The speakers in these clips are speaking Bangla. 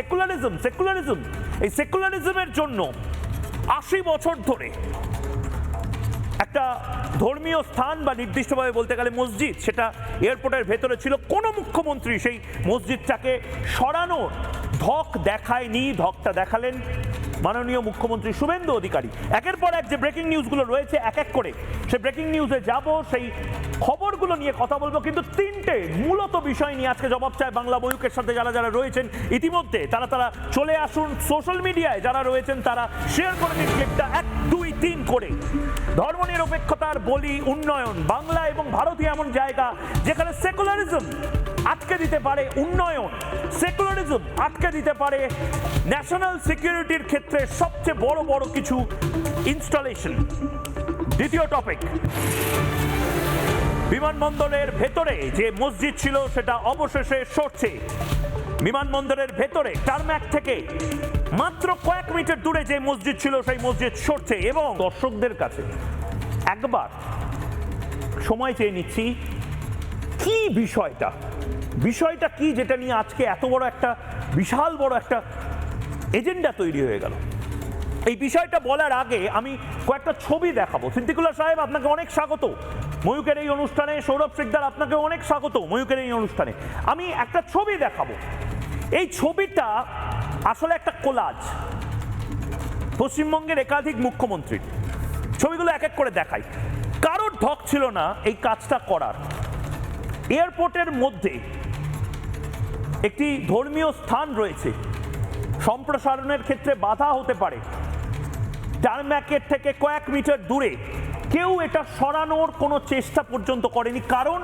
সেকুলারিজম এই সেকুলারিজমের জন্য ৮০ বছর ধরে একটা ধর্মীয় স্থান বা নির্দিষ্টভাবে বলতে গেলে মসজিদ, সেটা এয়ারপোর্টের ভেতরে ছিল, কোনো মুখ্যমন্ত্রী সেই মসজিদটাকে সরানোর ধক দেখায়নি। ধকটা দেখালেন মাননীয় মুখ্যমন্ত্রী শুভেন্দু অধিকারী। একের পর এক যে ব্রেকিং নিউজগুলো রয়েছে এক এক করে সেই ব্রেকিং নিউজে যাব, সেই খবরগুলো নিয়ে কথা বলবো। কিন্তু তিনটে মূলত বিষয় নিয়ে আজকে জবাব চায় বাংলা ময়ূকের সাথে যারা যারা রয়েছেন ইতিমধ্যে তারা চলে আসুন। সোশ্যাল মিডিয়ায় যারা রয়েছেন তারা শেয়ার করে দিন ক্লিপটা 1 2 3 করে। ধর্মনিরপেক্ষতার বলি উন্নয়ন, বাংলা এবং ভারতীয় এমন জায়গা যেখানে সেকুলারিজম আটকে দিতে পারে উন্নয়ন, সেকুলারিজম আটকে দিতে পারে ন্যাশনাল সিকিউরিটির ক্ষেত্রে সবচেয়ে বড় বড় কিছু ইনস্টলেশন। দ্বিতীয় টপিক, বিমানবন্দরের ভেতরে যে মসজিদ ছিল সেটা অবশেষে সরছে। বিমানবন্দরের ভেতরে টারম্যাক থেকে মাত্র কয়েক মিটার দূরে যে মসজিদ ছিল সেই মসজিদ সরছে। এবং দর্শকদের কাছে একবার সময় চেয়ে নিচ্ছি, কি বিষয়টা কি যেটা নিয়ে আজকে এত বড় একটা বিশাল বড় একটা এজেন্ডা তৈরি হয়ে গেল। এই বিষয়টা বলার আগে আমি কয়েকটা ছবি দেখাবো। সিদ্দিকুল্লাহ সাহেব, আপনাকে অনেক স্বাগত ময়ূকের এই অনুষ্ঠানে। সৌরভ শিকদার, আপনাকে অনেক স্বাগত ময়ূকের এই অনুষ্ঠানে। আমি একটা ছবি দেখাবো। এই ছবিটা আসলে একটা কোলাজ পশ্চিমবঙ্গের একাধিক মুখ্যমন্ত্রীর। ছবিগুলো এক এক করে দেখাই। কারোর ঢক ছিল না এই কাজটা করার। এয়ারপোর্টের মধ্যে একটি ধর্মীয় স্থান রয়েছে, সম্প্রসারণের ক্ষেত্রে বাধা হতে পারে। টারম্যাকের থেকে কয়েক মিটার দূরে কেউ এটা সরানোর কোনো চেষ্টা পর্যন্ত করেনি, কারণ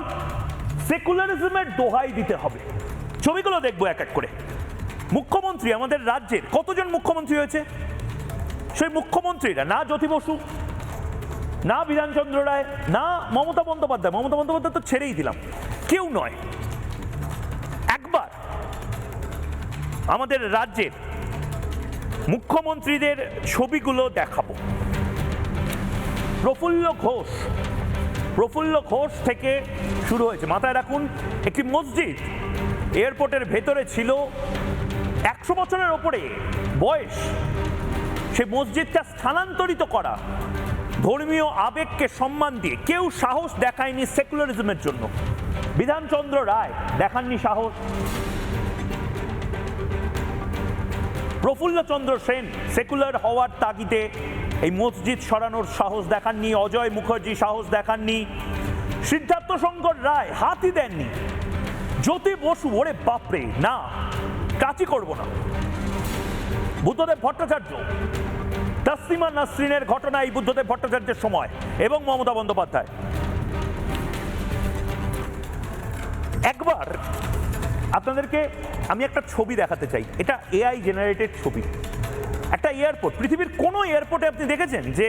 সেকুলারিজমের দোহাই দিতে হবে। ছবিগুলো দেখবো এক এক করে। মুখ্যমন্ত্রী আমাদের রাজ্যের কতজন মুখ্যমন্ত্রী হয়েছে? সেই মুখ্যমন্ত্রীরা না জ্যোতি বসু, না বিধানচন্দ্র রায়, না মমতা বন্দ্যোপাধ্যায়। মমতা বন্দ্যোপাধ্যায় তো ছেড়েই দিলাম, কেউ নয়। একবার আমাদের রাজ্যের মুখ্যমন্ত্রীদের ছবিগুলো দেখাবো। প্রফুল্ল ঘোষ থেকে শুরু হয়েছে। মাথায় রাখুন, একটি মসজিদ এয়ারপোর্টের ভেতরে ছিল, 100 বছরের ওপরে বয়স। সে মসজিদটা স্থানান্তরিত করা ধর্মীয় আবেগকে সম্মান দিয়ে কেউ সাহস দেখায়নি সেকুলারিজমের জন্য। বিধানচন্দ্র রায় দেখাননি সাহস, প্রফুল্লচন্দ্র সেন সেকুলার হওয়ার তাগিদে এই মসজিদ সরানোর সাহস দেখাননি, অজয় মুখার্জি সাহস দেখাননি, সিদ্ধার্থ শঙ্কর রায় হাতই দেননি, জ্যোতি বসু ওরে বাপরে না কাজই করব না, বুদ্ধদেব ভট্টাচার্য, তাসলিমা নাসরিনের ঘটনা এই বুদ্ধদেব ভট্টাচার্যের সময়, এবং মমতা বন্দ্যোপাধ্যায়। একবার আপনাদেরকে আমি একটা ছবি দেখাতে চাই। এটা এআই জেনারেটেড ছবি। একটা এয়ারপোর্ট, পৃথিবীর কোনো এয়ারপোর্টে আপনি দেখেছেন যে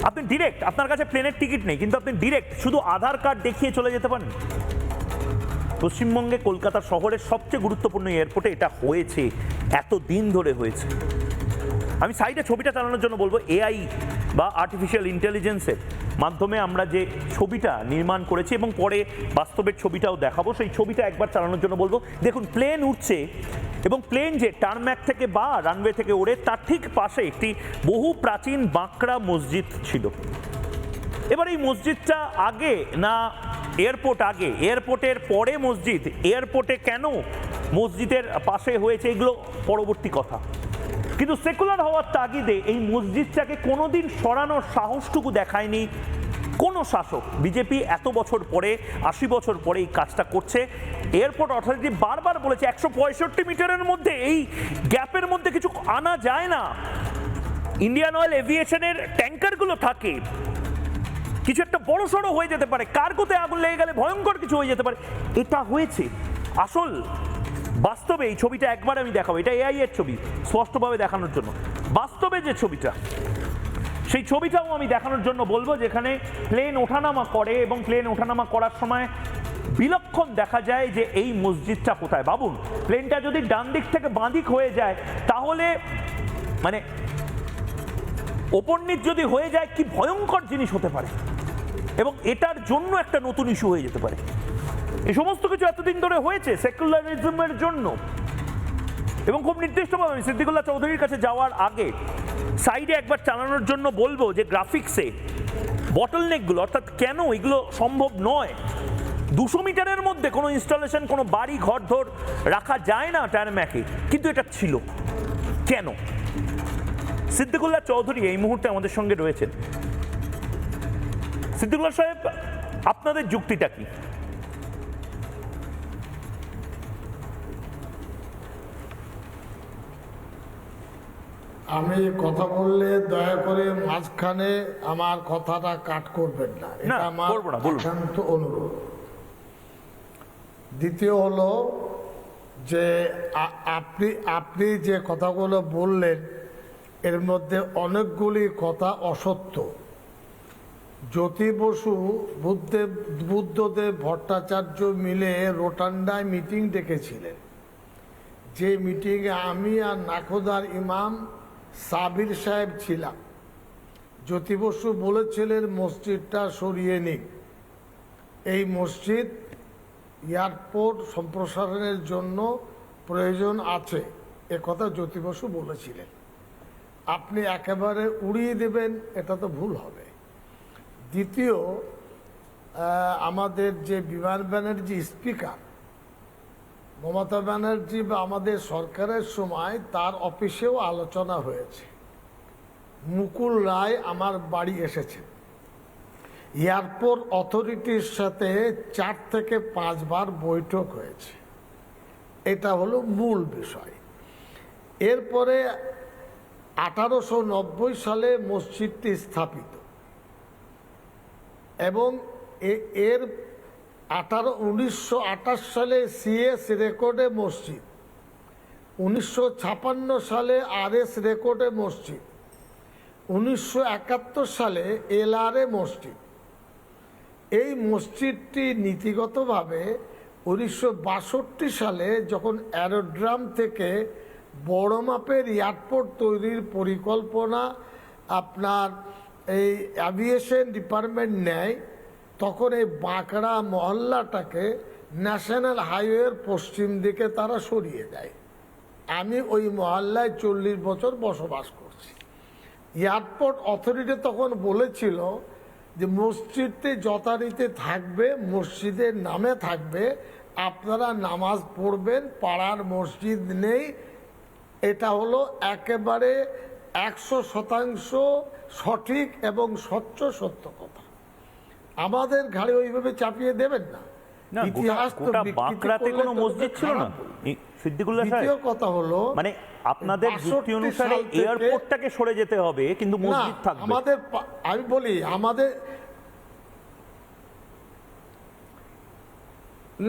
আপনি ডিরেক্ট, আপনার কাছে প্লেনের টিকিট নেই কিন্তু আপনি ডিরেক্ট শুধু আধার কার্ড দেখিয়ে চলে যেতে পারেন? পশ্চিমবঙ্গে কলকাতা শহরের সবচেয়ে গুরুত্বপূর্ণ এয়ারপোর্টে এটা হয়েছে, এত দিন ধরে হয়েছে। আমি সাইডে ছবিটা চালানোর জন্য বলবো, এআই বা আর্টিফিশিয়াল ইন্টেলিজেন্সের মাধ্যমে আমরা যে ছবিটা নির্মাণ করেছি এবং পরে বাস্তবের ছবিটাও দেখাবো, সেই ছবিটা একবার চালানোর জন্য বলবো। দেখুন, প্লেন উঠছে এবং প্লেন যে টারম্যাক থেকে বা রানওয়ে থেকে ওড়ে তার ঠিক পাশে একটি বহু প্রাচীন বাঁকড়া মসজিদ ছিল। এবার এই মসজিদটা আগে না এয়ারপোর্ট আগে, এয়ারপোর্টের পরে মসজিদ, এয়ারপোর্টে কেন মসজিদের পাশে হয়েছে এগুলো পরবর্তী কথা। কিন্তু সেকুলার হওয়ার তাগিদে এই মসজিদটাকে কোনোদিন সরানোর সাহসটুকু দেখায়নি কোনো শাসক। বিজেপি এত বছর পরে, 80 বছর পরে এই কাজটা করছে। এয়ারপোর্ট অথরিটি বারবার বলেছে 165 মিটারের মধ্যে, এই গ্যাপের মধ্যে কিছু আনা যায় না। ইন্ডিয়ান অয়েল এভিয়েশনের ট্যাঙ্কারগুলো থাকে, কিছু একটা বড় সড়ো হয়ে যেতে পারে, কার্গোতে আগুন লেগে গেলে ভয়ঙ্কর কিছু হয়ে যেতে পারে। এটা হয়েছে আসল বাস্তবে। এই ছবিটা একবার আমি দেখাবো, এটা এআই এর ছবি স্পষ্টভাবে দেখানোর জন্য। বাস্তবে যে ছবিটা, সেই ছবিটাও আমি দেখানোর জন্য বলবো, যেখানে প্লেন ওঠানামা করে এবং প্লেন ওঠানামা করার সময় বিলক্ষণ দেখা যায় যে এই মসজিদটা কোথায়। ভাবুন, প্লেনটা যদি ডান দিক থেকে বাঁ দিক হয়ে যায় তাহলে মানে ওপর নিচ যদি হয়ে যায় কি ভয়ঙ্কর জিনিস হতে পারে, এবং এটার জন্য একটা নতুন ইস্যু হয়ে যেতে পারে। এই সমস্ত কিছু এতদিন ধরে হয়েছে সেকুলারিজমের জন্য। এবং খুব নির্দিষ্টভাবে আমি সিদ্দিকুল্লাহ চৌধুরীর কাছে যাওয়ার আগে সাইডে একবার চালানোর জন্য বলবো যে গ্রাফিক্সে বটলনেকগুলো, অর্থাৎ কেন এগুলো সম্ভব নয়। 200 মিটারের মধ্যে কোনো ইনস্টলেশন, কোনো বাড়ি ঘর ধর রাখা যায় না টার্ম্যাকে, কিন্তু এটা ছিল কেন? সিদ্দিকুল্লাহ চৌধুরী এই মুহূর্তে আমাদের সঙ্গে রয়েছেন। সিদ্দিকুল্লাহ সাহেব, আপনাদের যুক্তিটা কি? আমি কথা বললে দয়া করে মাঝখানে আমার কথাটা কাট করবেন না, এটা আমার একান্ত অনুরোধ। দ্বিতীয় হলো যে আপনি যে কথাগুলো বললেন এর মধ্যে অনেকগুলি কথা অসত্য। জ্যোতি বসু, বুদ্ধদেব ভট্টাচার্য মিলে রোটান্ডায় মিটিং ডেকেছিলেন, যে মিটিংয়ে আমি আর নাখোদার ইমাম সাবির সাহেব ছিলাম। জ্যোতি বসু বলেছিলেন মসজিদটা সরিয়ে নিন, এই মসজিদ এয়ারপোর্ট সম্প্রসারণের জন্য প্রয়োজন আছে, এ কথা জ্যোতি বসু বলেছিলেন। আপনি একেবারে উড়িয়ে দেবেন, এটা তো ভুল হবে। দ্বিতীয়, আমাদের যে বিমান ব্যানার্জি স্পিকার, মমতা ব্যানার্জি বা আমাদের সরকারের সময় তার অফিসেও আলোচনা হয়েছে। মুকুল রায় আমার বাড়ি এসেছেন, এয়ারপোর্ট অথরিটির সাথে 4 থেকে 5 বার বৈঠক হয়েছে, এটা হলো মূল বিষয়। এরপরে 1890 সালে মসজিদটি স্থাপিত এবং এর 1928 সালে সিএস রেকর্ডে মসজিদ, 1956 সালে আরএস রেকর্ডে মসজিদ, 1971 সালে এলআরএ মসজিদ। এই মসজিদটি নীতিগতভাবে 1962 সালে যখন অ্যারোড্রাম থেকে বড় মাপের এয়ারপোর্ট তৈরির পরিকল্পনা আপনার এই অ্যাভিয়েশন ডিপার্টমেন্ট নেয়, তখন এই বাঁকড়া মহল্লাটাকে ন্যাশনাল হাইওয়ের পশ্চিম দিকে তারা সরিয়ে দেয়। আমি ওই মহল্লায় 40 বছর বসবাস করছি। এয়ারপোর্ট অথরিটি তখন বলেছিল যে মসজিদটি যথারীতি থাকবে, মসজিদের নামে থাকবে, আপনারা নামাজ পড়বেন, পাড়ার মসজিদ নেই। এটা হলো একেবারে 100% সঠিক এবং স্বচ্ছ সত্য কথা। আমাদের ঘাড়ে ওইভাবে চাপিয়ে দেবেন না। ইতিহাস তো বাঁকড়াতে কোনো মসজিদ ছিল না সিদ্দিকুল্লাহ সাহেব। দ্বিতীয় কথা হলো, মানে আপনাদের যুক্তি অনুসারে এয়ারপোর্টটাকে সরে যেতে হবে, কিন্তু মসজিদ থাকবে। আমাদের, আমি বলি আমাদের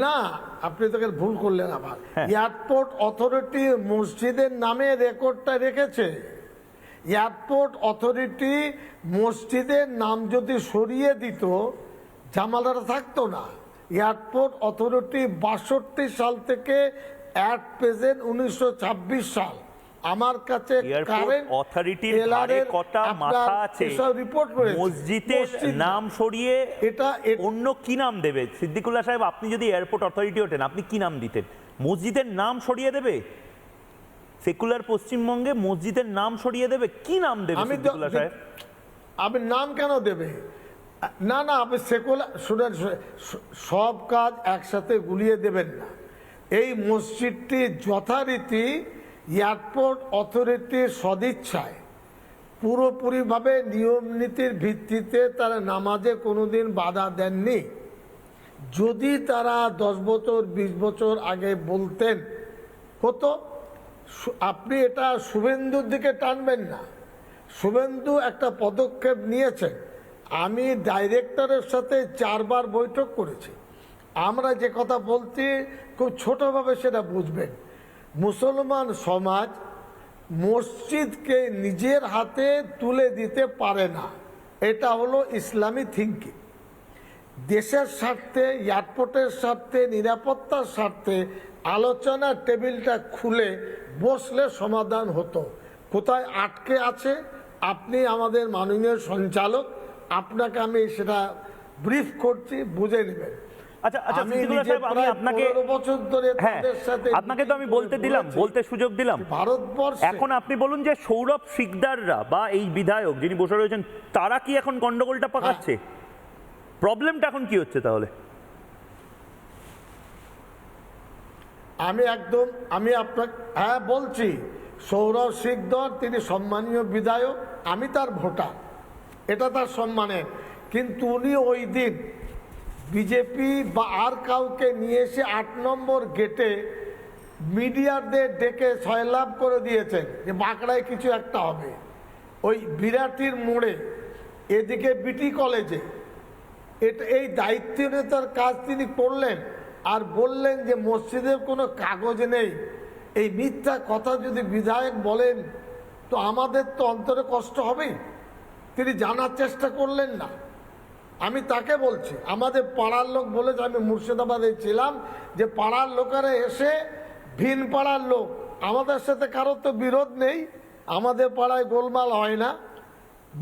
না, আপনি তোকে ভুল করলেন আবার। এয়ারপোর্ট অথরিটি মসজিদের নামে রেকর্ডটা রেখেছে। এয়ারপোর্ট অথরিটি মসজিদের নাম যদি সরিয়ে দিত ঝামেলাটা থাকতো না। এয়ারপোর্ট অথরিটি 62 সাল থেকে অ্যাট প্রেজেন্ট 1926 সাল আমার কাছে অথরিটির ধারে কটা মাথা আছে, রিপোর্ট রয়েছে। মসজিদের নাম সরিয়ে এটা অন্য কি নাম দেবে? সিদ্দিকুল্লাহ সাহেব, আপনি যদি এয়ারপোর্ট অথরিটি হতেন, আপনি কি নাম দিতেন? মসজিদের নাম সরিয়ে দেবে? সেকুলার পশ্চিমবঙ্গে মসজিদের নাম সরিয়ে দেবে, কি নাম দেবে সিদ্দিকুল্লাহ সাহেব? আপনি নাম কেন দেবে? না না, আপনি সেকুলার, শুনেন, সব কাজ একসাথে গুলিয়ে দেবেন না। এই মসজিদটি যথারীতি এয়ারপোর্ট অথরিটির সদিচ্ছায় পুরোপুরিভাবে নিয়ম নীতির ভিত্তিতে তারা নামাজে কোনোদিন বাধা দেননি। যদি তারা 10 বছর 20 বছর আগে বলতেন হতো। আপনি এটা শুভেন্দুর দিকে টানবেন না। শুভেন্দু একটা পদক্ষেপ নিয়েছেন। আমি ডাইরেক্টরের সাথে 4 বার বৈঠক করেছি। আমরা যে কথা বলছি খুব ছোটভাবে সেটা বুঝবেন। মুসলমান সমাজ মসজিদকে নিজের হাতে তুলে দিতে পারে না, এটা হলো ইসলামী থিঙ্কিং। দেশের স্বার্থে, এয়ারপোর্টের স্বার্থে, নিরাপত্তার স্বার্থে আলোচনার টেবিলটা খুলে বসলে সমাধান হতো। কোথায় আটকে আছে, আপনি আমাদের মাননীয় সঞ্চালক, আপনাকে আমি সেটা ব্রিফ করছি, বুঝে নেবেন। আচ্ছা আমি সিদ্দিকুল্লাহ নিজে সাহেব, আমি প্রায় আপনাকে 15 বছর ধরে হ্যাঁ তাদের সাথে আপনাকে তো আমি বলতে দিলাম, বলতে সুযোগ দিলাম। ভারতবর্ষে এখন আপনি বলুন যে সৌরভ শিকদাররা বা এই বিধায়ক যিনি বসে রয়েছেন তারা কি এখন গন্ডগোলটা পাকাচ্ছে? প্রবলেমটা এখন কি হচ্ছে তাহলে? আমি আপনাকে হ্যাঁ বলছি, সৌরভ শিকদার তিনি সম্মানীয় বিধায়ক, আমি তার ভোটার, এটা তার সম্মানের। কিন্তু উনি ওই দিন বিজেপি বা আর কাউকে নিয়ে এসে 8 নম্বর গেটে মিডিয়ারদের ডেকে সয়লাভ করে দিয়েছেন যে বাঁকড়ায় কিছু একটা হবে। ওই বিরাটির মোড়ে এদিকে বিটি কলেজে এই দায়িত্বহীনতার কাজ তিনি করলেন। আর বললেন যে মসজিদের কোনো কাগজ নেই। এই মিথ্যা কথা যদি বিধায়ক বলেন তো আমাদের তো অন্তরে কষ্ট হবে। তিনি জানার চেষ্টা করলেন না। আমি তাকে বলছি, আমাদের পাড়ার লোক বলেছে, আমি মুর্শিদাবাদে ছিলাম, যে পাড়ার লোকেরা এসে ভিন পাড়ার লোক, আমাদের সাথে কারোর তো বিরোধ নেই, আমাদের পাড়ায় গোলমাল হয় না,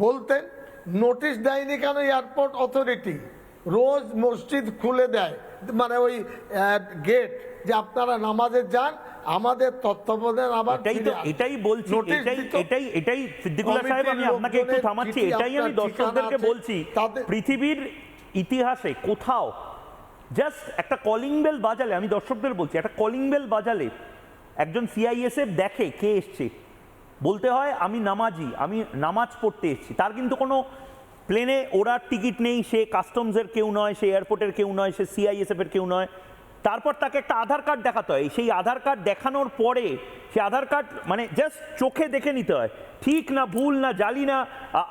বলতেন নোটিশ দেয়নি কেন এয়ারপোর্ট অথরিটি? রোজ মসজিদ খুলে দেয়, মানে ওই গেট, যে আপনারা নামাজে যান, আমাদের তত্ত্বাবধান আবার এটাই বলছি, এটাই সিদ্দিকুল্লাহ সাহেব, আমি আপনাকে একটু থামাচ্ছি। এটাই আমি দর্শকদেরকে বলছি, পৃথিবীর ইতিহাসে কোথাও জাস্ট একটা কলিং বেল বাজালে, আমি দর্শকদের বলছি, একটা কলিং বেল বাজালে একজন সিআইএসএফ দেখে কে এসছে, বলতে হয় আমি নামাজি, আমি নামাজ পড়তে এসেছি। তার কিন্তু কোনো প্লেনে ওড়ার টিকিট নেই, সে কাস্টমসের কেউ নয়, সে এয়ারপোর্টের কেউ নয়, সে সিআইএসএফের কেউ নয়। তারপর তাকে একটা আধার কার্ড দেখাতে হয়। সেই আধার কার্ড দেখানোর পরে সে আধার কার্ড মানে জাস্ট চোখে দেখে নিতে হয়, ঠিক না ভুল না জালি না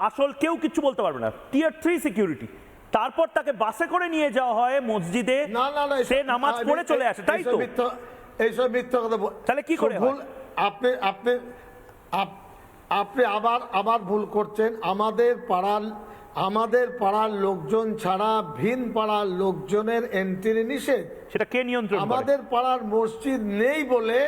আসল, কেউ কিছু বলতে পারবে না, টিয়ার 3 সিকিউরিটি। তারপর তাকে বাসে করে নিয়ে যাওয়া হয় মসজিদে, সে নামাজ পড়ে চলে আসে, তাই তো? এইসব মিথ্যা কথা তাহলে কি করে ভুল? আপনি আবার ভুল করছেন। আমাদের পাড়ার লোকজন ছাড়া ভিন পাড়ার লোকজনের এন্ট্রি নিষেধ। সেটা কে নিয়ন্ত্রণ করে? আমাদের পাড়ার মসজিদ নেই বলে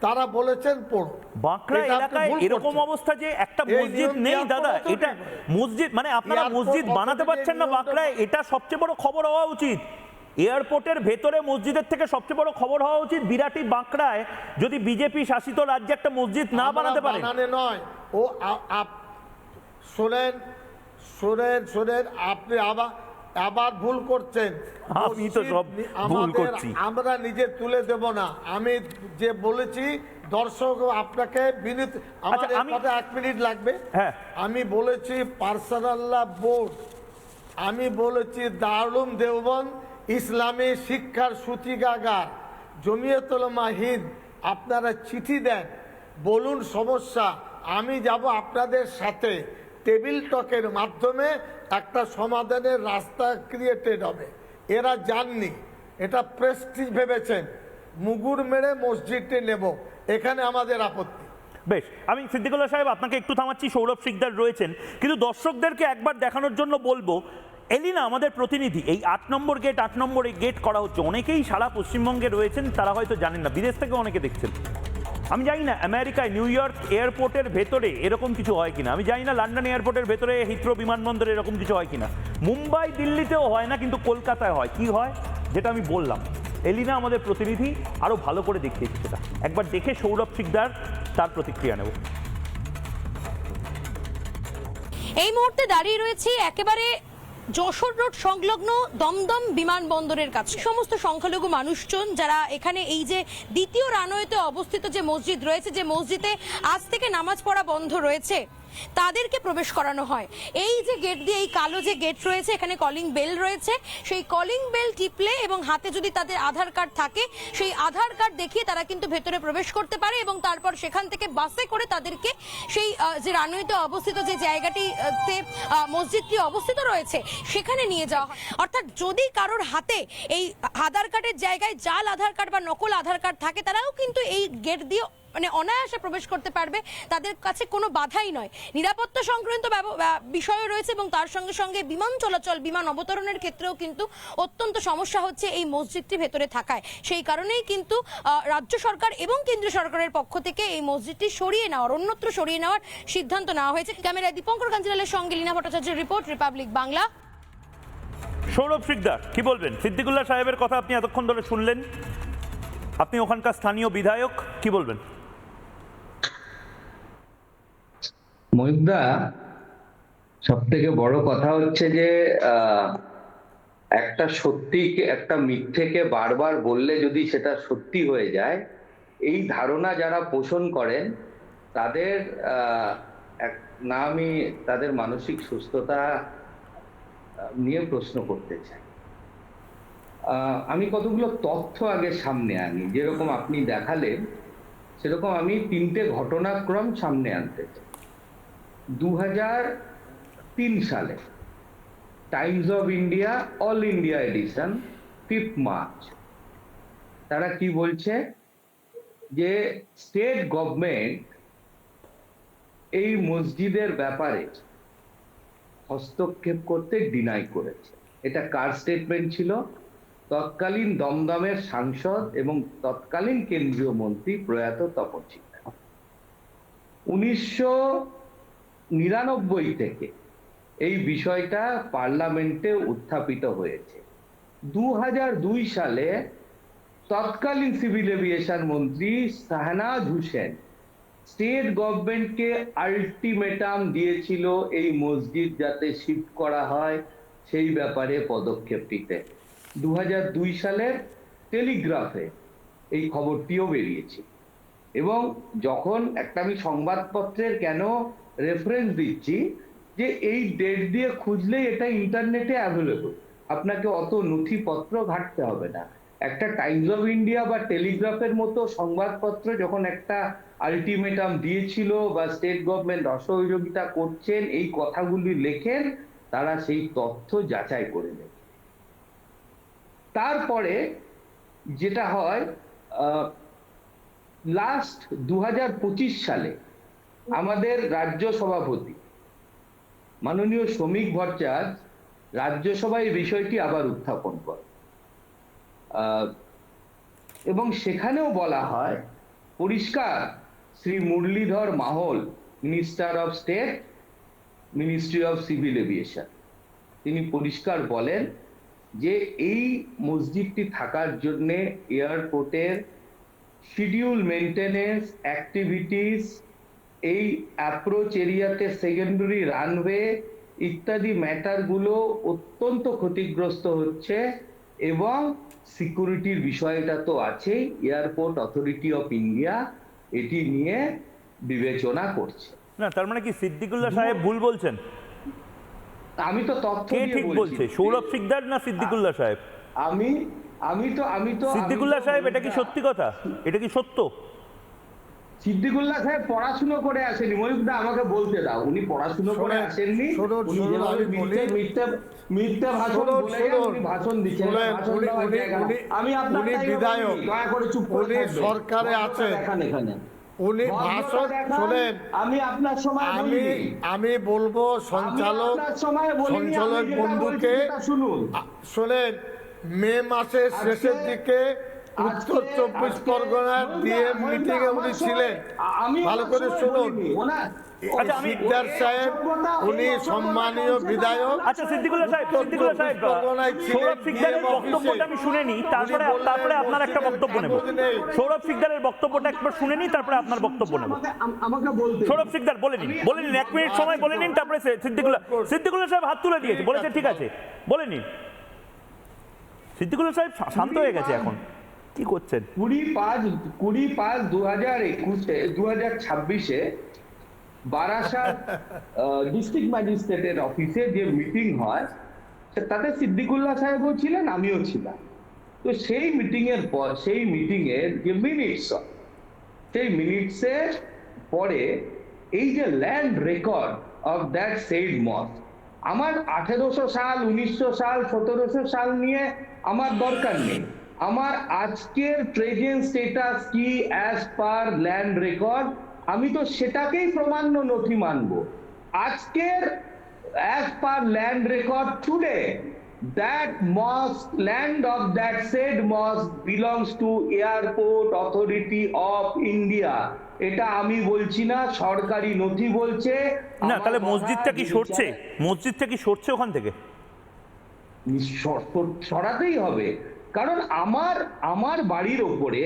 তারা বলেছেন পড়ো। বাঁকড়া এলাকায় এরকম অবস্থা যে একটা মসজিদ নেই দাদা, এটা মসজিদ মানে আপনারা মসজিদ বানাতে পারছেন না বাঁকড়ায়, এটা সবচেয়ে বড় খবর হওয়া উচিত। এয়ারপোর্টের ভেতরে মসজিদের থেকে সবচেয়ে বড় খবর হওয়া উচিত বিরাটি বাঁকড়ায় যদি বিজেপি শাসিত রাজ্যে একটা মসজিদ না বানাতে পারে। নয় ও শোনেন আপনি আবার ভুল করছেন। আমি তো সব ভুল করছি। আমরা নিজে তুলে দেব না। আমি যে বলেছি দর্শক আপনাকে বিনীত, আমার কথা 1 মিনিট লাগবে। হ্যাঁ, আমি বলেছি পারসানাল্লাহ বোর্ড, আমি বলেছি দারুল দেওবন্দ ইসলামী শিক্ষার সূতিকাগার, জমিয়তুল উলামা হিন্দ, আপনারা চিঠি দেন, বলুন সমস্যা, আমি যাব আপনাদের সাথে। টেবিল টকের মাধ্যমে একটা সমাধানের রাস্তা ক্রিয়েটেড হবে। এরা জাননি, এটা প্রেস্টিজ ভেবেছেন, মুগুর মেরে মসজিদটি নেব, এখানে আমাদের আপত্তি। বেশ, আমি সিদ্দিকুল্লাহ সাহেব আপনাকে একটু থামাচ্ছি, সৌরভ শিকদার রয়েছেন, কিন্তু দর্শকদেরকে একবার দেখানোর জন্য বলবো, এলিনা আমাদের প্রতিনিধি, এই 8 নম্বর গেট, 8 নম্বর এই গেট করা হচ্ছে, অনেকেই সারা পশ্চিমবঙ্গে রয়েছেন, তারা হয়তো জানেন না, বিদেশ থেকে অনেকে দেখছেন। আমি জানি না আমেরিকায় নিউ ইয়র্ক এয়ারপোর্টের ভেতরে এরকম কিছু হয় কিনা, আমি জানি না লন্ডন এয়ারপোর্টের ভেতরে হিথ্রো বিমানবন্দরে এরকম কিছু হয় কিনা, মুম্বাই দিল্লিতেও হয় না, কিন্তু কলকাতায় হয়। কি হয় যেটা আমি বললাম, এলিনা আমাদের প্রতিনিধি আরো ভালো করে দেখিয়েছে সেটা, একবার দেখে সৌরভ শিকদার তার প্রতিক্রিয়া নেব। এই মুহূর্তে দাঁড়িয়ে রয়েছি একেবারে যশোর রোড সংলগ্ন দমদম বিমানবন্দরের কাছে। সমস্ত সংখ্যালঘু মানুষজন যারা এখানে এই যে দ্বিতীয় রানওয়েতে অবস্থিত যে মসজিদ রয়েছে, যে মসজিদে আজ থেকে নামাজ পড়া বন্ধ রয়েছে, তাদেরকে প্রবেশ করানো হয়। এই যে গেট দিয়ে, এই কালো যে গেট রয়েছে, এখানে কলিং বেল রয়েছে, সেই কলিং বেল টিপলে এবং হাতে যদি তাদের আধার কার্ড থাকে, সেই আধার কার্ড দেখিয়ে তারা কিন্তু ভেতরে প্রবেশ করতে পারে এবং তারপর সেখান থেকে বাসে করে তাদেরকে সেই যে রানওয়েতে অবস্থিত যে জায়গাটিতে মসজিদটি অবস্থিত রয়েছে সেখানে নিয়ে যাওয়া হয়। অর্থাৎ যদি কারোর হাতে এই আধার কার্ডের জায়গায় জাল আধার কার্ড বা নকল আধার কার্ড থাকে, তারাও কিন্তু এই গেট দিয়ে মানে অনায়াসে প্রবেশ করতে পারবে, তাদের কাছে কোনো বাধাই নয়। নিরাপত্তা সংক্রান্ত বিষয় রয়েছে এবং তার সঙ্গে সঙ্গে বিমান চলাচল, বিমান অবতরণের ক্ষেত্রেও কিন্তু অত্যন্ত সমস্যা হচ্ছে এই মসজিদটি ভেতরে থাকায়। সেই কারণেই কিন্তু রাজ্য সরকার এবং কেন্দ্রীয় সরকারের পক্ষ থেকে এই মসজিদটি সরিয়ে নেওয়ার, অন্যত্র সরিয়ে নেওয়ার সিদ্ধান্ত নেওয়া হয়েছে। ক্যামেরায় দীপঙ্কর কাঞ্জিলালের সঙ্গে লীনা ভট্টাচার্যের রিপোর্ট, রিপাবলিক বাংলা। সৌরভ শিকদার কি বলবেন? সিদ্দিকুল্লাহ সাহেবের কথা আপনি এতক্ষণ ধরে শুনলেন, আপনি ওখানকার স্থানীয় বিধায়ক, কি বলবেন? মহিবদা, সব থেকে বড় কথা হচ্ছে যে একটা সত্যিকে একটা মিথ্যেকে বারবার বললে যদি সেটা সত্যি হয়ে যায়, এই ধারণা যারা পোষণ করেন তাদের না আমি তাদের মানসিক সুস্থতা নিয়ে প্রশ্ন করতে চাই। আমি কতগুলো তথ্য আগে সামনে আনি, যেরকম আপনি দেখালেন সেরকম আমি 3টে ঘটনাক্রম সামনে আনতে চাই। 2003 সালে Times of India all India edition 5 March তারা কি বলছে যে স্টেট গভর্নমেন্ট এই মসজিদের ব্যাপারে হস্তক্ষেপ করতে ডিনাই করেছে। এটা কার স্টেটমেন্ট ছিল? তৎকালীন দমদমের সাংসদ এবং তৎকালীন কেন্দ্রীয় মন্ত্রী প্রয়াত তপন সিনহা। 1999 থেকে এই বিষয়টা পার্লামেন্টে উত্থাপিত হয়েছে। 2002 সালে তৎকালীন সিভিল এভিয়েশন মন্ত্রী শাহনাজ হুসেন স্টেট গভর্নমেন্টকে আলটিমেটাম দিয়েছিল এই মসজিদ যাতে শিফট করা হয় সেই ব্যাপারে পদক্ষেপ নিতে। 2002 সালের টেলিগ্রাফে এই খবরটিও বেরিয়েছে। এবং যখন একটা আমি সংবাদপত্রের কেন রেফারেন্স দিচ্ছি, যে এই ডেট দিয়ে খুঁজলেই এটা ইন্টারনেটে অ্যাভেলেবল, আপনাকে অত নথিপত্র ঘাঁটতে হবে না। একটা টাইমস অফ ইন্ডিয়া বা টেলিগ্রাফের মতো সংবাদপত্র যখন একটা আলটিমেটাম দিয়েছিল বা স্টেট গভর্নমেন্ট অসহযোগিতা করছেন এই কথাগুলি লেখেন, তারা সেই তথ্য যাচাই করে নেন। তারপরে যেটা হয়, লাস্ট 2025 সালে আমাদের রাজ্য সভাপতি মাননীয় শ্রমিক ভট্টাচার্য রাজ্যসভায় এই বিষয়টি আবার উত্থাপন করে এবং সেখানেও বলা হয় পরিষ্কার, Shri Murlidhar Mohol, minister of state, ministry of civil aviation, তিনি পরিষ্কার বলেন যে এই মসজিদটি থাকার জন্য এয়ারপোর্টের শিডিউল মেইনটেনেন্স অ্যাক্টিভিটিস, এই অ্যাপ্রোচ এরিয়াতে সেকেন্ডারি রানওয়ে ইত্যাদি ম্যাটারগুলো অত্যন্ত ক্ষতিগ্রস্ত হচ্ছে এবং সিকিউরিটির বিষয়টা তো আছেই। এয়ারপোর্ট অথরিটি অফ ইন্ডিয়া এটি নিয়ে বিবেচনা করছে। না, তার মানে কি সিদ্দিকুল্লাহ সাহেব ভুল বলছেন? আমি তো তথ্য কে দিয়ে ঠিক বলছি। বলছে, সৌরভ শিকদার না সিদ্দিকুল্লাহ সাহেব? আমি তো সিদ্দিকুল্লাহ সাহেব, এটা কি সত্যি কথা? এটা কি সত্য? সিদ্দিকুল্লাহ সাহেব পড়াশুনো করে আসেনি। মহিবদা, আমাকে বলতে দাও, উনি পড়াশুনো করে আসেননি। উনি যেভাবে মিথ্যে ভাষণ বলে উনি ভাষণ দিচ্ছেন, আমি আপনার বিধায়ক, দয়া করে চুপ করে সরকারে আছেন, এখানে উনি ভাষণ শোনেন। আমি আপনার সময় আমি বলবো সঞ্চালক বন্ধুকে শোনেন, মে মাসের শেষের দিকে উত্তর 24 পরগনার ডিএম মিটিং এ উনি ছিলেন, ভালো করে শুনুন। সিকদার সাহেব উনি সম্মানীয় বিধায়ক। আচ্ছা সিদ্দিকুল্লাহ সাহেব, সৌরভ শিকদারের বক্তব্যটা আমি শুনে নিই, তারপরে আপনার একটা বক্তব্য নেব। সৌরভ শিকদারের বক্তব্যটা একবার শুনে নিই, তারপরে আপনার বক্তব্য নেব। সৌরভ শিকদার বলে নিন, 1 মিনিট সময় বলে নিন, তারপরে সিদ্দিকুল্লাহ সাহেব হাত তুলে দিয়েছে, বলেছে ঠিক আছে, বলে নিন। সিদ্দিকুল্লাহ সাহেব শান্ত হয়ে গেছে এখন, কি করছেন? 20/5/2026 বারাসাত ডিস্ট্রিক্ট ম্যাজিস্ট্রেটের অফিসে যে মিটিং হয় তাতে সিদ্দিকুল্লাহ সাহেবও ছিলেন, আমিও ছিলাম। তো সেই মিটিং এর পর, সেই মিটিং এর যে সেই মিনিটসের পরে এই যে land record of that said mosque, আমার 1800 সাল, 1900 সাল, 1700 সাল নিয়ে আমার দরকার নেই। আমার আজকের প্রেজেন্ট স্ট্যাটাস কি অ্যাজ পার ল্যান্ড রেকর্ড, আমি তো সেটাকেই প্রমাণ্য নথি মানব। আজকের as per land record today, that mosque, land of that said mosque belongs to Airport Authority of India. এটা আমি বলছি না, সরকারি নথি বলছে। না, তাহলে মসজিদটা কি সরছে? মসজিদটা কি সরছে ওখান থেকে? সরাতেই হবে। কারণ আমার বাড়ির ওপরে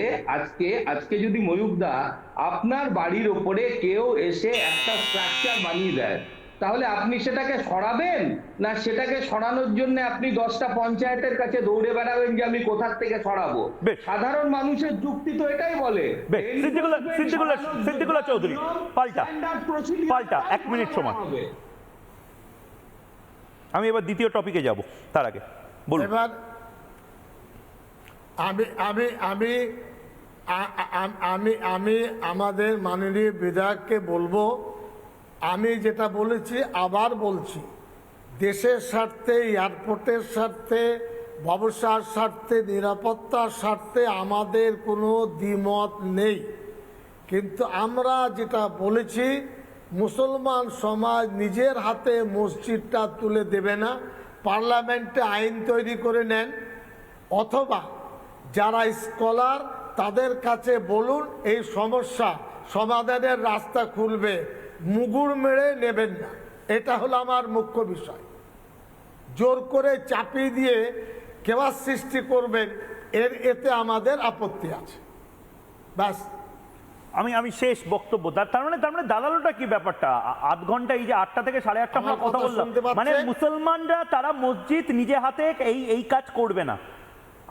আজকে যদি ময়ূকদা আপনার বাড়ির ওপরে কেউ এসে একটা স্ট্রাকচার বানিয়ে দেয়, তাহলে আপনি সেটাকে সরাবেন, না সেটাকে সরানোর জন্য আপনি 10টা পঞ্চায়েতের কাছে দৌড়ে বেড়াবেন যে আমি কোথার থেকে সরাবো? বেশ। সাধারণ মানুষের যুক্তি তো এটাই বলে। বেশ, সিদ্দিকুল্লাহ চৌধুরী, পাল্টা 1 মিনিট সময়। আমি এবার দ্বিতীয় টপিকে যাব, তার আগে বলুন। এবার আমি আমাদের মাননীয় বিধায়ককে বলবো, আমি যেটা বলেছি আবার বলছি, দেশের স্বার্থে, এয়ারপোর্টের স্বার্থে, ব্যবসার স্বার্থে, নিরাপত্তার স্বার্থে আমাদের কোনো দ্বিমত নেই। কিন্তু আমরা যেটা বলেছি, মুসলমান সমাজ নিজের হাতে মসজিদটা তুলে দেবে না, পার্লামেন্টে আইন তৈরি করে নেন, অথবা যারা স্কলার তাদের কাছে বলুন এই সমস্যা সমাধানের রাস্তা খুলবে, মুগুর মেরে নেবেন না। এটা হলো আমার মুখ্য বিষয়। জোর করে চাপিয়ে দিয়ে কেওয়াস সৃষ্টি করবেন, এতে আমাদের আপত্তি আছে। ব্যাস, আমি শেষ বক্তব্য। তার মানে দালালোটা কি ব্যাপারটা? আধ ঘন্টা, এই যে 8টা থেকে 8:30 আমরা কথা বললাম, মানে মুসলমানরা তারা মসজিদ নিজে হাতে এই কাজ করবে না,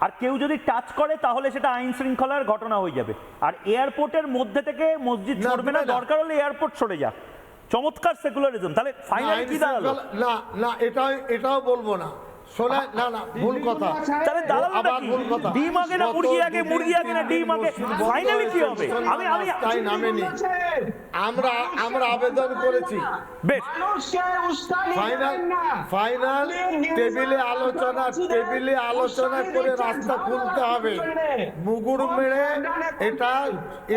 আর কেউ যদি টাচ করে তাহলে সেটা আইন শৃঙ্খলার ঘটনা হয়ে যাবে। আর এয়ারপোর্টের মধ্যে থেকে মসজিদ সরবে না, দরকার হলে এয়ারপোর্ট সরে যাক। চমৎকার সেকুলারিজম। তাহলে ফাইনালি কি দাঁড়ালো? না এটাও বলবো না। শোনা, না ভুল কথা। তাহলে দালালোটা কি? ডিম আগে না মুরগি আগে, মুরগি আগে না ডিম আগে? ফাইনালি কি হবে? তাই নামেনি, আমরা আবেদন করেছি। বেশ, ফাইনাল টেবিলে আলোচনা করে রাস্তা খুলতে হবে। মুগুর মেরে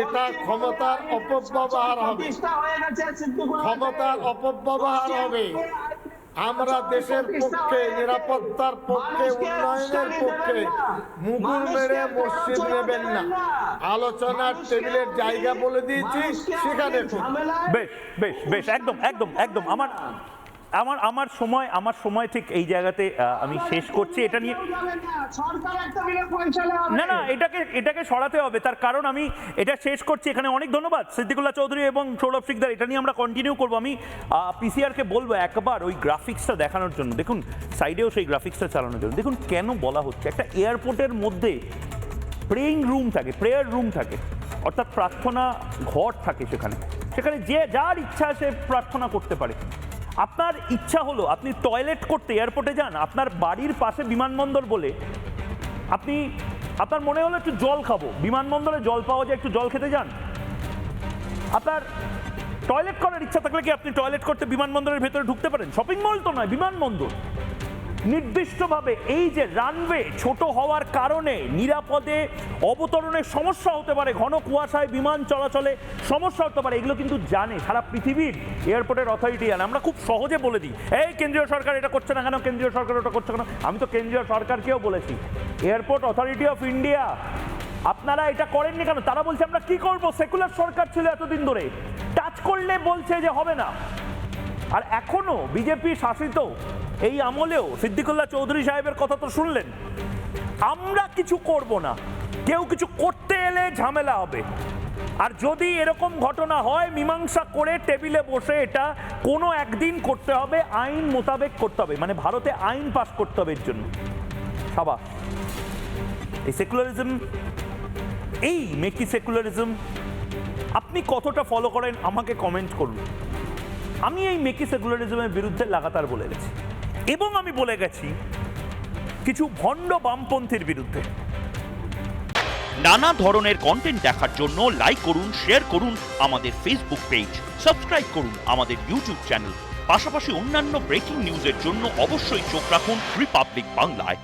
এটা ক্ষমতার অপব্যবহার হবে। আমরা দেশের পক্ষে, নিরাপত্তার পক্ষে, উন্নয়নের পক্ষে। মুগুর মেরে মসজিদ নেবেন না। আলোচনার টেবিলের জায়গা বলে দিয়েছি, সেখানে বেশ, একদম। আমার সময় ঠিক এই জায়গাতে আমি শেষ করছি। এটা নিয়ে না এটাকে সরাতে হবে। তার কারণ আমি এটা শেষ করছি এখানে। অনেক ধন্যবাদ সিদ্দিকুল্লাহ চৌধুরী এবং সৌরভ শিকদার। এটা নিয়ে আমরা কন্টিনিউ করবো। আমি পিসিআরকে বলবো একবার ওই গ্রাফিক্সটা দেখানোর জন্য। দেখুন সাইডেও সেই গ্রাফিক্সটা চালানোর জন্য। দেখুন কেন বলা হচ্ছে, একটা এয়ারপোর্টের মধ্যে প্রেয়িং রুম থাকে, প্রেয়ার রুম থাকে, অর্থাৎ প্রার্থনা ঘর থাকে। সেখানে যে যার ইচ্ছা সে প্রার্থনা করতে পারে। আপনার ইচ্ছা হলো আপনি টয়লেট করতে এয়ারপোর্টে যান, আপনার বাড়ির পাশে বিমানবন্দর বলে আপনার মনে হলো একটু জল খাবো, বিমানবন্দরে জল পাওয়া যায়, একটু জল খেতে যান। আপনার টয়লেট করার ইচ্ছা থাকলে কি আপনি টয়লেট করতে বিমানবন্দরের ভেতরে ঢুকতে পারেন? শপিং মল তো নয়, বিমানবন্দর। নির্দিষ্টভাবে এই যে রানওয়ে ছোট হওয়ার কারণে নিরাপদে অবতরণের সমস্যা হতে পারে, ঘন কুয়াশায় বিমান চলাচলে সমস্যা হতে পারে, এগুলো কিন্তু জানে সারা পৃথিবীর এয়ারপোর্টের অথরিটি জানে। আমরা খুব সহজে বলে দিই, এই কেন্দ্রীয় সরকার এটা করছে না কেন, কেন্দ্রীয় সরকার ওটা করছে কেন। আমি তো কেন্দ্রীয় সরকারকেও বলেছি, এয়ারপোর্ট অথরিটি অফ ইন্ডিয়া আপনারা এটা করেননি কেন? তারা বলছে আমরা কি করব, সেকুলার সরকার ছিল এতদিন ধরে, টাচ করলে বলছে যে হবে না। আর এখনো বিজেপি শাসিত এই আমলেও সিদ্দিকুল্লাহ চৌধুরী সাহেবের কথা তো শুনলেন, আমরা কিছু করব না, কেউ কিছু করতে এলে ঝামেলা হবে। আর যদি এরকম ঘটনা হয় মীমাংসা করে টেবিলে বসে এটা কোনো একদিন করতে হবে, আইন মোতাবেক করতে হবে, মানে ভারতে আইন পাস করতে হবে এর জন্য। সাবাস। এই সেকুলারিজম, এই মেকি সেকুলারিজম আপনি কতটা ফলো করেন আমাকে কমেন্ট করুন। আমি এই মেকি সেকুলারিজমের বিরুদ্ধে লাগাতার বলে গেছি, এবং আমি বলে গেছি কিছু ভণ্ড বামপন্থীর বিরুদ্ধে। নানা ধরনের কন্টেন্ট দেখার জন্য লাইক করুন, শেয়ার করুন আমাদের ফেসবুক পেজ, সাবস্ক্রাইব করুন আমাদের ইউটিউব চ্যানেল। পাশাপাশি অন্যান্য ব্রেকিং নিউজের জন্য অবশ্যই চোখ রাখুন রিপাবলিক বাংলায়।